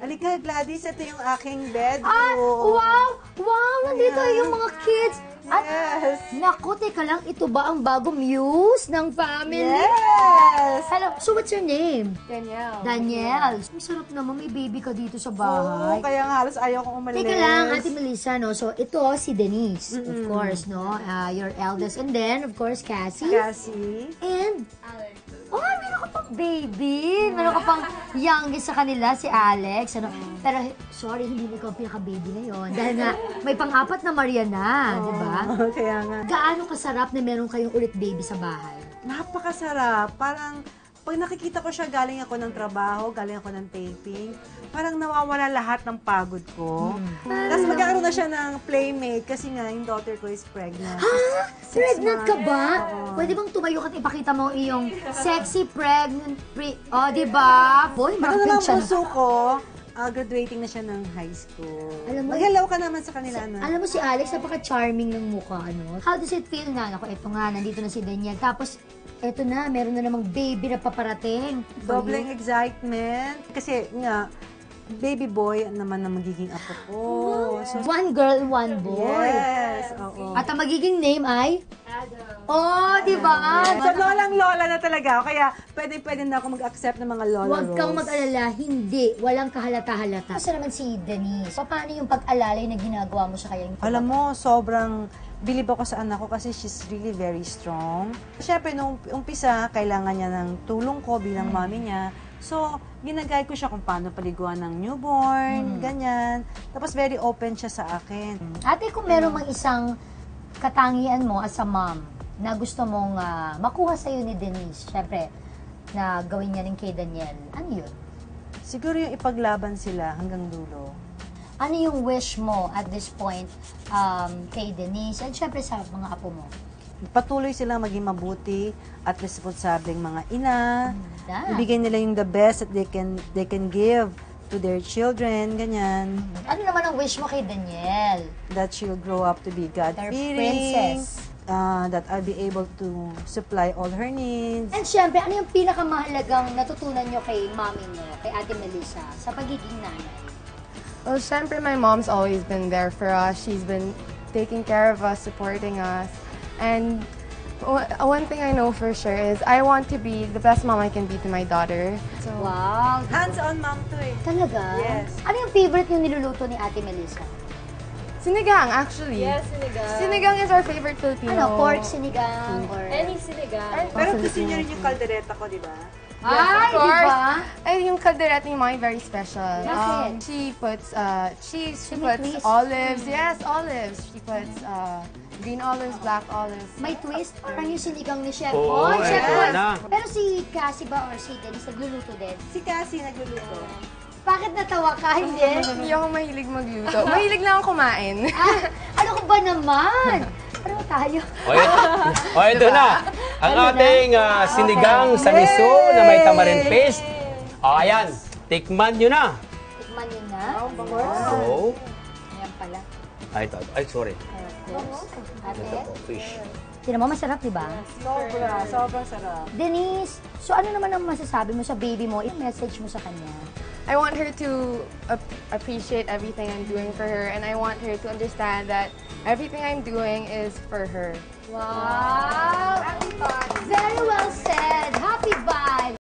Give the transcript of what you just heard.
Halika, Gladys, ito yung aking bedroom. Ah, wow! Wow! Nandito yung mga kids. At, Yes. naku, teka lang, ito ba ang bagong muse ng family? Yes! Hello, so what's your name? Danielle. Danielle. Masarap naman, may baby ka dito sa Oo, bahay. kaya nga halos ayaw kong umalis. Teka lang, Ate Melissa, no? So, ito si Denise, of course, no? Your eldest. And then, of course, Cassie. Cassie. And, oh, meron ka pang baby. Meron ka pang youngest sa kanila, si Alex. Ano? Pero, sorry, hindi mo ikaw ang pinaka-baby ngayon. Dahil nga, may pang-apat na Maria na, di ba? Kaya nga. Gaano kasarap na meron kayong ulit baby sa bahay? Napakasarap. Parang, pag nakikita ko siya, galing ako ng trabaho, galing ako ng taping, parang nawawala lahat ng pagod ko. Tapos magkakaroon na siya ng playmate kasi nga, yung daughter ko is pregnant. Ha? Pregnant ka ba? Oo. Pwede bang tumayo ka at ipakita mo iyong sexy pregnant oh, di ba? Boy, Ano malapit naman siya. puso ko, graduating na siya ng high school. Alam mo- Mag-hello ka naman sa kanila, na. Alam mo si Alex, napaka-charming ng mukha, ano? How does it feel na? Ako, eto nga, nandito na si Daniel. Tapos, eto na, meron na namang baby na paparating. Dobleng excitement. Kasi nga, baby boy naman na magiging apo ko. So, One girl, one boy. yes, oo. At ang magiging name ay? Adam. Oh, di ba? So, lolang lola na talaga ako. Kaya, pwede na ako mag-accept ng mga lola Huwag kang roles. mag-alala, hindi. Walang kahalata-halata. Kasi naman si Denise, paano yung pag-alalay na ginagawa mo sa kanya? Alam mo, sobrang bilib ako sa anak ko kasi she's really very strong. Siyempre, nung umpisa, kailangan niya ng tulong ko bilang mami niya. So, ginagay ko siya kung paano paliguan ng newborn, ganyan. Tapos, very open siya sa akin. Ate, kung meron mang isang katangian mo as a mom na gusto mong makuha sa'yo ni Denise, syempre, na gawin niya rin kay Daniel, ano yun? Siguro yung ipaglaban sila hanggang dulo. Ano yung wish mo at this point kay Denise and syempre sa mga apo mo? Patuloy silang maging mabuti at responsableng mga ina. Yeah. Ibigay nila yung the best that they can give to their children, ganyan. Ano naman ang wish mo kay Daniel? That she'll grow up to be Their God-fearing. princess. That I'll be able to supply all her needs. And syempre, ano yung pinakamahalagang natutunan nyo kay mami nyo, kay Ate Melissa, sa pagiging nanay? Well, syempre, my mom's always been there for us. She's been taking care of us, supporting us. And one thing I know for sure is I want to be the best mom I can be to my daughter. So, Wow! Hands-on mom to eh. Talaga? Yes. Ano yung favorite yung niluluto ni Ate Melissa? sinigang, actually. Yes, sinigang. Sinigang is our favorite Filipino. Ano, pork sinigang or... Any sinigang. Pero gusto niyo rin yung kaldereta ko, di ba? Ay, of di course. ba? Ay, yung kaldereta ni Mommy very special. Bakit? She puts cheese, she May puts twist. olives. Yes, olives. She puts green olives, black olives. May twist? Parang yung sinigang ni Chef. Oo, Oh, Chef eto Boy. na. Pero si Cassie ba or si Denise nagluluto din? Si Cassie nagluluto. Bakit natawa ka? Hindi? Hindi ako mahilig magluto. Mahilig lang ako kumain. Ano ko ba naman? Ano tayo? O, ito na. Ang ating sinigang sa miso na may tamarin paste. O, ayan. Tikman nyo na. Tikman yun na. Of course. So, Ayan pala. ito. Ay, sorry. Ate, Ito po, fish. tinan mo, masarap, di ba? Sobrang sarap. Denise, so ano naman ang masasabi mo sa baby mo? Yung message mo sa kanya? I want her to appreciate everything I'm doing for her, and I want her to understand that everything I'm doing is for her. Wow! Very well said. Happy vibes.